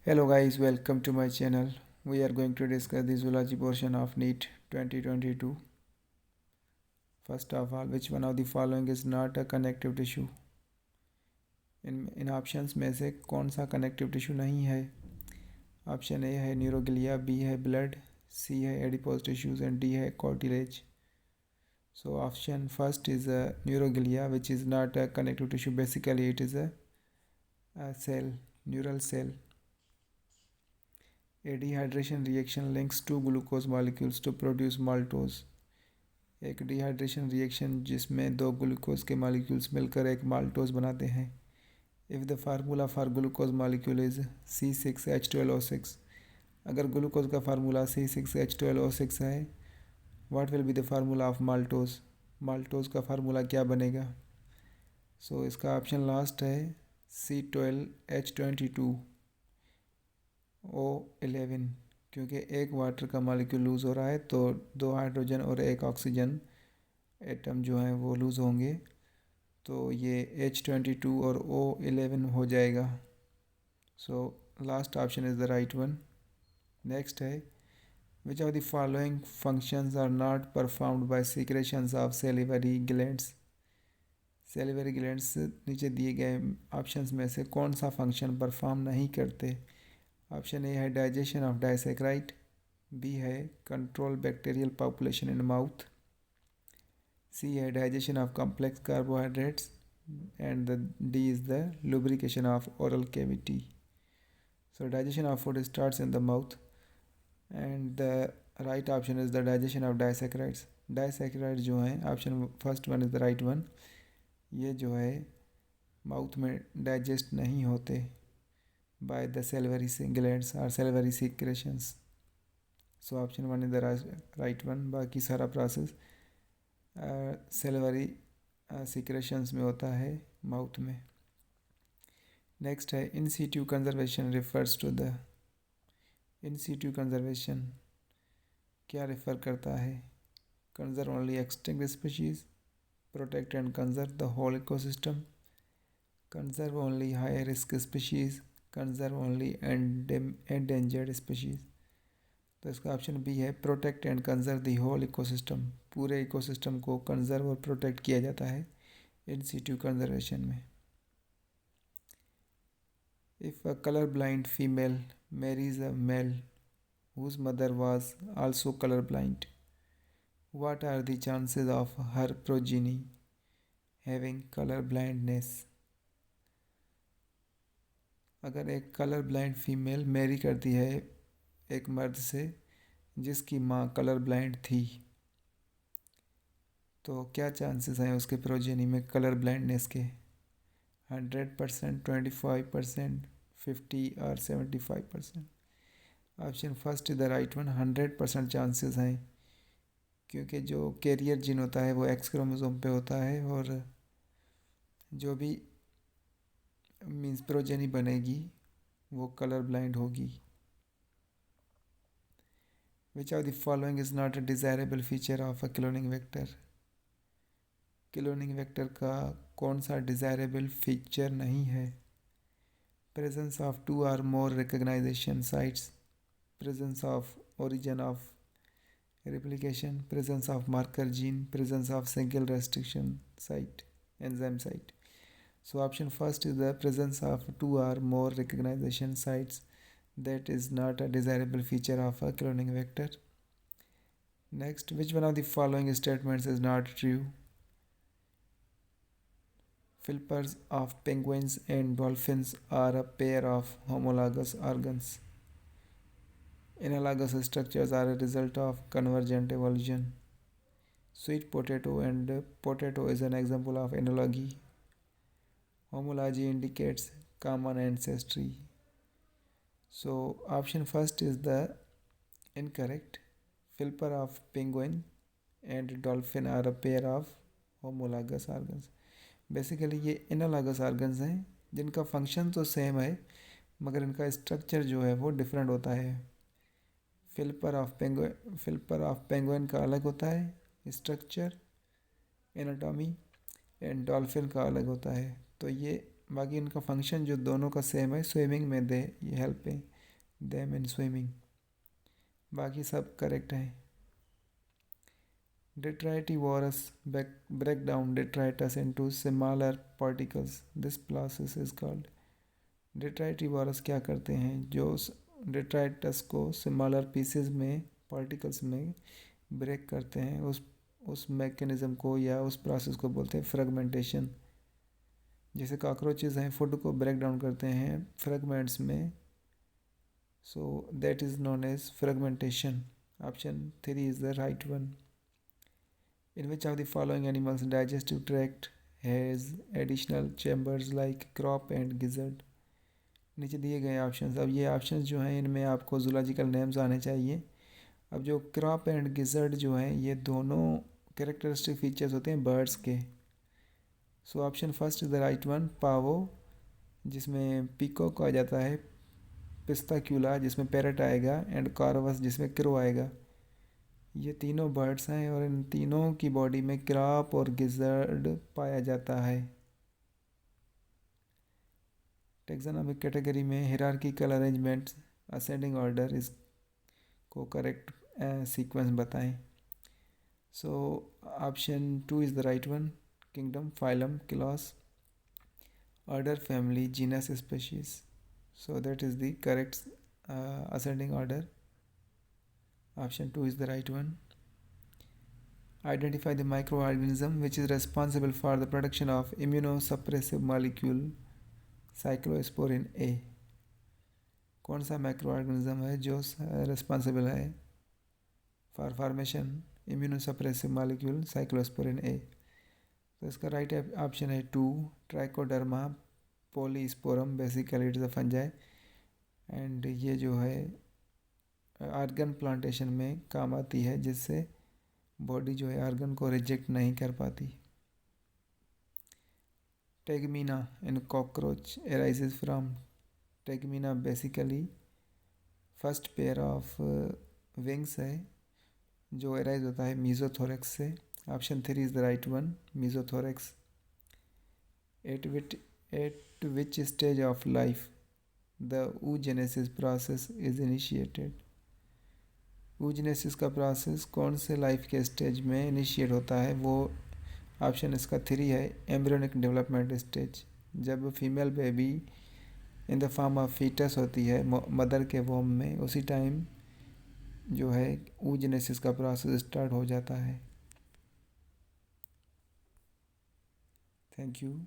Hello guys, welcome to my channel. We are going to discuss the zoology portion of NEET 2022. First of all, which one of the following is not a connective tissue? In options में से कौन सा connective tissue नहीं है? Option A है neuroglia, B है blood, सी है adipose tissues and D है cartilage. So option first is neuroglia, which is not a connective tissue. Basically, it is a cell, neural cell. A dehydration reaction links two glucose molecules to produce maltose. एक dehydration reaction जिसमें दो glucose के molecules मिलकर एक maltose बनाते हैं. If the formula for glucose molecule is C6H12O6. अगर glucose का फार्मूला C6H12O6 है, what will be the formula of maltose? Maltose का फार्मूला क्या बनेगा? सो इसका ऑप्शन लास्ट है C12H22O11. क्योंकि एक वाटर का मॉलिक्यूल लूज़ हो रहा है तो दो हाइड्रोजन और एक ऑक्सीजन एटम जो हैं वो लूज़ होंगे, तो ये H22 और O11 हो जाएगा. So last option is the right one. Next है which of the following functions are not performed by secretions of salivary glands. Salivary glands नीचे दिए गए ऑप्शंस में से कौन सा फंक्शन परफॉर्म नहीं करते? ऑप्शन ए है डाइजेशन ऑफ डाइसेक्राइड, बी है control bacterial population in mouth, C है digestion of complex carbohydrates and the D is the lubrication of oral cavity. So digestion of food starts in the mouth and the right option is the digestion of disaccharides. Disaccharides जो हैं option first one is the right one. ये जो है mouth में digest नहीं होते by the salivary glands or salivary secretions. So option one is the right one. बाकी सारा प्रोसेस salivary secretions में होता है माउथ में. नेक्स्ट है in situ conservation refers to the. In situ conservation क्या रेफर करता है? Conserve only extinct species, protect and conserve the whole ecosystem, conserve only high risk species, conserve only endangered species. तो इसका option B है protect and conserve the whole ecosystem. पूरे ecosystem को conserve और protect किया जाता है इन सीटू कंजर्वेशन में. If a colour blind female marries a male whose mother was also color blind, what are the chances of her progeny having color blindness? अगर एक colour blind female Mary करती है एक मर्द से जिसकी माँ कलर ब्लाइंड थी, तो क्या चांसेस हैं उसके प्रोजेनी में कलर ब्लाइंडनेस के? 100%, 25%, 50 और 75%. Option first is the right one. 100% chances हैं क्योंकि जो कैरियर जीन होता है वो एक्स क्रोमोसोम पे होता है और जो भी मीन्स प्रोजेनी बनेगी वो कलर ब्लाइंड होगी. Which of the following is not a desirable feature of a cloning vector. Cloning vector का कौन सा डिज़ायरेबल फीचर नहीं है? Presence of two or more recognisation sites, presence of origin of replication, presence of marker gene, presence of single restriction site, enzyme site. So option first is the presence of two or more recognition sites. That is not a desirable feature of a cloning vector. Next, which one of the following statements is not true? Flippers of penguins and dolphins are a pair of homologous organs. Analogous structures are a result of convergent evolution. Sweet potato and potato is an example of analogy. Homology indicates common ancestry. So option first is the incorrect. Flipper of penguin and dolphin are a pair of homologous organs. Basically ये analogous organs हैं जिनका function तो same है मगर इनका structure जो है वो डिफरेंट होता है. फ्लिपर ऑफ पेंगुइन का अलग होता है स्ट्रक्चर, एनाटॉमी, एंड डॉल्फिन का अलग होता है. तो ये बाकी इनका फंक्शन जो दोनों का सेम है, स्विमिंग में दे ये हेल्प देम इन स्विमिंग। बाकी सब करेक्ट है। Detritivores break down detritus into smaller particles. This process is called। Detritivores क्या करते हैं, जो detritus को स्मॉलर पीसेस में, पार्टिकल्स में ब्रेक करते हैं, उस मैकेनिज़्म को या उस प्रोसेस को बोलते हैं फ्रेगमेंटेशन। जैसे कॉकरोचेस हैं, फूड को ब्रेक डाउन करते हैं फ्रेगमेंट्स में, so that is known as fragmentation. Option 3 is the right one. In which of the following animals digestive tract has additional chambers like crop and gizzard? नीचे दिए गए options. अब ये options जो हैं इनमें आपको जूलॉजिकल नेम्स आने चाहिए। अब जो क्रॉप एंड गिजर्ड जो हैं ये दोनों कैरेक्टरिस्टिक फीचर्स होते हैं बर्ड्स के। So option first is the right one, Pavo जिसमें पीकॉक आ जाता है, पिस्ताक्यूला जिसमें पैरट आएगा, एंड कॉर्वस जिसमें क्रो आएगा। ये तीनों बर्ड्स हैं और इन तीनों की बॉडी में क्रॉप और गिजर्ड पाया जाता है। टेक्सोनॉमिक कैटेगरी में हिरार्किकल अरेंजमेंट असेंडिंग ऑर्डर इस को करेक्ट सीक्वेंस बताएं। So option 2 is the right one, kingdom, phylum, class, order, family, genus, species. So that is the correct ascending order. Option 2 is the right one. Identify the microorganism which is responsible for the production of immunosuppressive molecule cyclosporin A. कौन सा microorganism है जो responsible है for formation immunosuppressive molecule cyclosporin A? तो इसका right option है 2, Trichoderma polysporum. Basically it is a fungi and ये जो है आर्गन प्लांटेशन में काम आती है, जिससे बॉडी जो है आर्गन को रिजेक्ट नहीं कर पाती। Tegmina in cockroach arises from. Tegmina basically first pair of wings है जो एराइज होता है मीजोथोरेक्स से। Option 3 is the right one, mesothorax. At which stage of life the oogenesis process is initiated? oogenesis का process कौन से life के stage में इनिशिएट होता है? वो ऑप्शन इसका 3 है, एम्ब्रियोनिक डेवलपमेंट स्टेज। जब female baby in the form of foetus होती है मदर के वोम में, उसी टाइम जो है oogenesis का प्रोसेस स्टार्ट हो जाता है। Thank you.